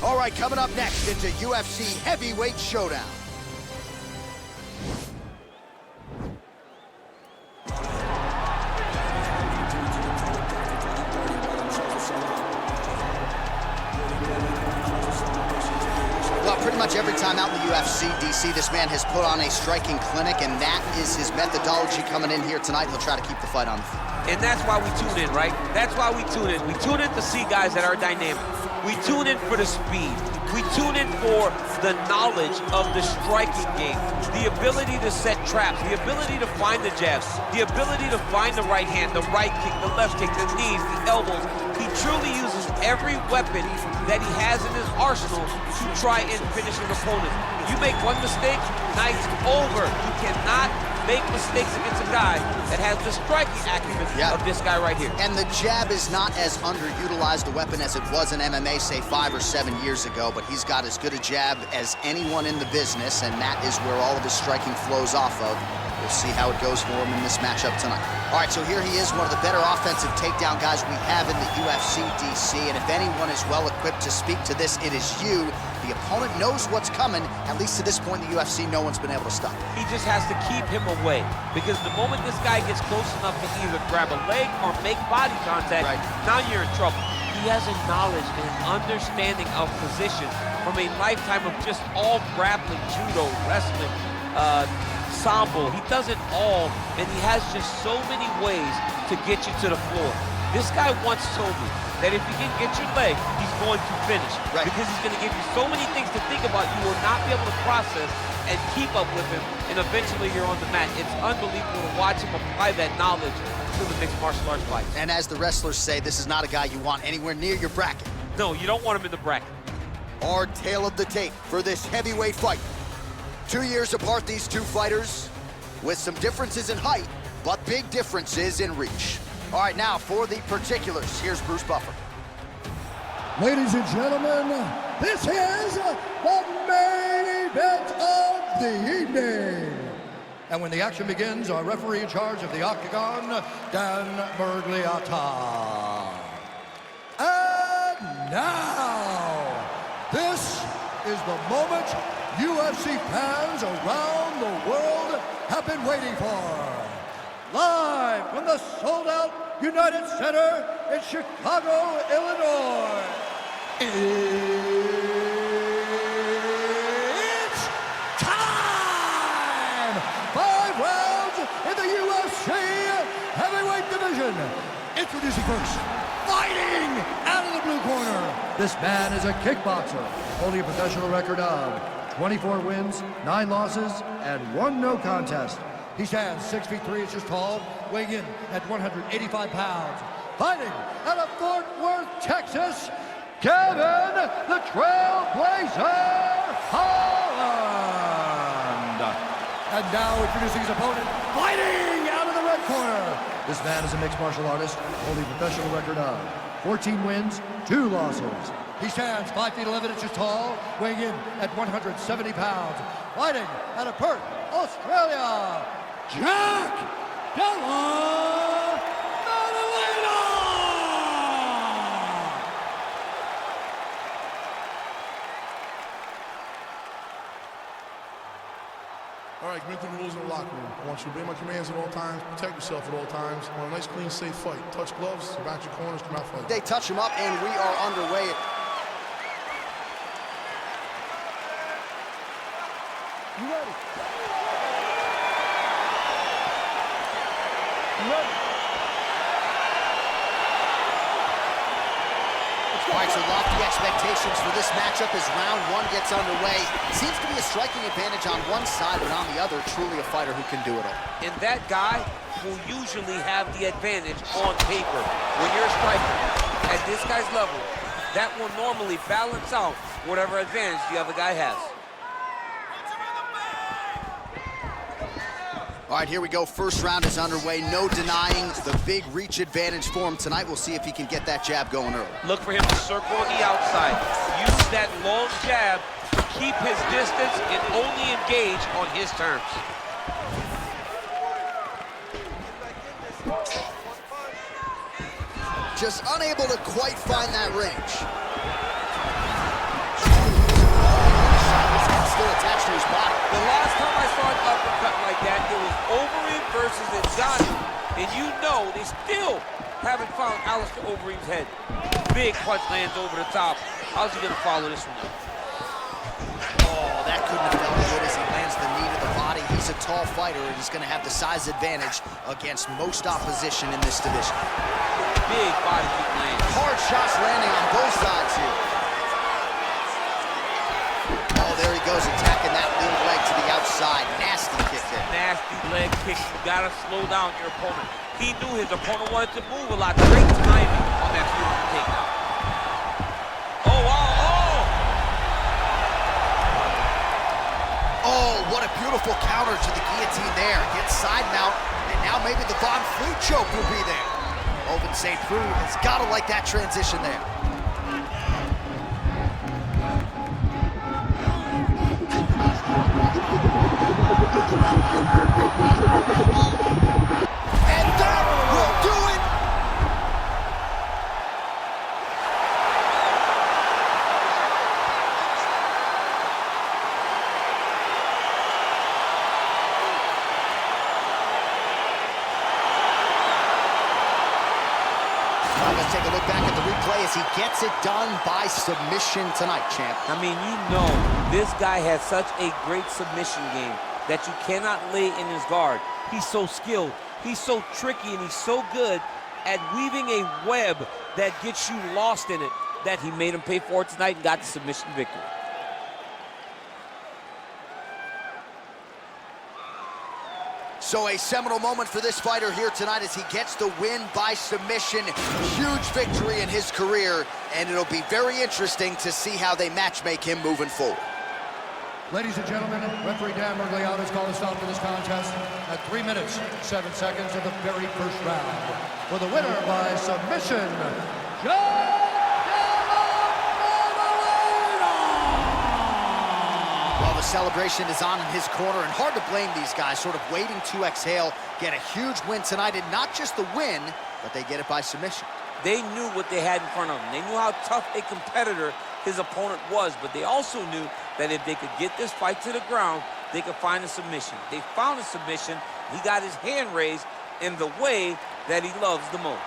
All right, coming up next, it's a UFC heavyweight showdown. Well, pretty much every time out in the UFC, DC, this man has put on a striking clinic, and that is his methodology coming in here tonight. He'll try to keep the fight on. And that's why we tune in, right? That's why we tune in. We tune in to see guys that are dynamic. We tune in for the speed. We tune in for the knowledge of the striking game, the ability to set traps, the ability to find the jabs, the ability to find the right hand, the right kick, the left kick, the knees, the elbows. He truly uses every weapon that he has in his arsenal to try and finish an opponent. You make one mistake, night's over. You cannot make mistakes against a guy that has the striking acumen of this guy right here. And the jab is not as underutilized a weapon as it was in MMA, say 5 or 7 years ago, but he's got as good a jab as anyone in the business, and that is where all of his striking flows off of. We'll see how it goes for him in this matchup tonight. All right, so here he is, one of the better offensive takedown guys we have in the UFC, DC, and if anyone is well-equipped to speak to this, it is you. The opponent knows what's coming. At least to this point in the UFC, no one's been able to stop him. He just has to keep him away, because the moment this guy gets close enough to either grab a leg or make body contact, now you're in trouble. He has a knowledge and an understanding of position from a lifetime of just all grappling, judo, wrestling, sambo. He does it all, and he has just so many ways to get you to the floor. This guy once told me that if he can get your leg, he's going to finish. Because he's going to give you so many things to think about, you will not be able to process and keep up with him, and eventually you're on the mat. It's unbelievable to watch him apply that knowledge to the mixed martial arts fight. And as the wrestlers say, this is not a guy you want anywhere near your bracket. No, you don't want him in the bracket. Our tale of the tape for this heavyweight fight. 2 years apart, these two fighters, with some differences in height, but big differences in reach. All right, now for the particulars, here's Bruce Buffer. Ladies and gentlemen, this is the main event of the evening. And when the action begins, our referee in charge of the Octagon, Dan Bergliata. And now, this is the moment UFC fans around the world have been waiting for. Live from the sold-out United Center in Chicago, Illinois. It's time! 5 rounds in the UFC heavyweight division. Introducing first, fighting out of the blue corner. This man is a kickboxer, holding a professional record of 24 wins, 9 losses, and 1 no contest. He stands 6 feet 3 inches tall, weighing in at 185 pounds. Fighting out of Fort Worth, Texas, Kevin the Trailblazer Holland. And now introducing his opponent, fighting out of the red corner. This man is a mixed martial artist, holding a professional record of 14 wins, 2 losses. He stands 5 feet 11 inches tall, weighing in at 170 pounds. Fighting out of Perth, Australia, Jack Della Maddalena! All right, commit to the rules in the locker room. I want you to obey my commands at all times, protect yourself at all times. I want a nice, clean, safe fight. Touch gloves, back your corners, come out fighting. They touch him up, and we are underway. You ready? You ready? All right, so lofty expectations for this matchup as round 1 gets underway. Seems to be a striking advantage on one side, but on the other, truly a fighter who can do it all. And that guy will usually have the advantage on paper. When you're a striker at this guy's level, that will normally balance out whatever advantage the other guy has. All right, here we go. First round is underway. No denying the big reach advantage for him tonight. We'll see if he can get that jab going early. Look for him to circle on the outside. Use that long jab to keep his distance and only engage on his terms. Just unable to quite find that range. still attached to his body. The last time I saw an uppercut like that, it was Overeem versus Johnny. And you know they still haven't found Alistair Overeem's head. Big punch lands over the top. How's he gonna follow this one up? Oh, that couldn't have felt good as he lands the knee to the body. He's a tall fighter, and he's gonna have the size advantage against most opposition in this division. Big body kick lands. Hard shots landing on both sides here. Oh, there he goes, attacking that lead leg to the outside. Nasty kick there. Nasty leg kick. You gotta slow down your opponent. He knew his opponent wanted to move a lot. Great timing on that beautiful takedown. Oh, wow, oh! Oh, what a beautiful counter to the guillotine there. Gets side mount, and now maybe the Von Flue choke will be there. Open St. Preux has got to like that transition there. And that will do it. Let's take a look back at the replay as he gets it done by submission tonight, champ. I mean, you know, this guy has such a great submission game that you cannot lay in his guard. He's so skilled, he's so tricky, and he's so good at weaving a web that gets you lost in it that he made him pay for it tonight and got the submission victory. So a seminal moment for this fighter here tonight as he gets the win by submission. Huge victory in his career, and it'll be very interesting to see how they matchmake him moving forward. Ladies and gentlemen, referee Dan Mergliano has called a stop to this contest at 3 minutes, 7 seconds of the very first round. For the winner by submission, Della! Well, the celebration is on in his corner, and hard to blame these guys, sort of waiting to exhale, get a huge win tonight, and not just the win, but they get it by submission. They knew what they had in front of them. They knew how tough a competitor his opponent was, but they also knew that if they could get this fight to the ground, they could find a submission. They found a submission. He got his hand raised in the way that he loves the most.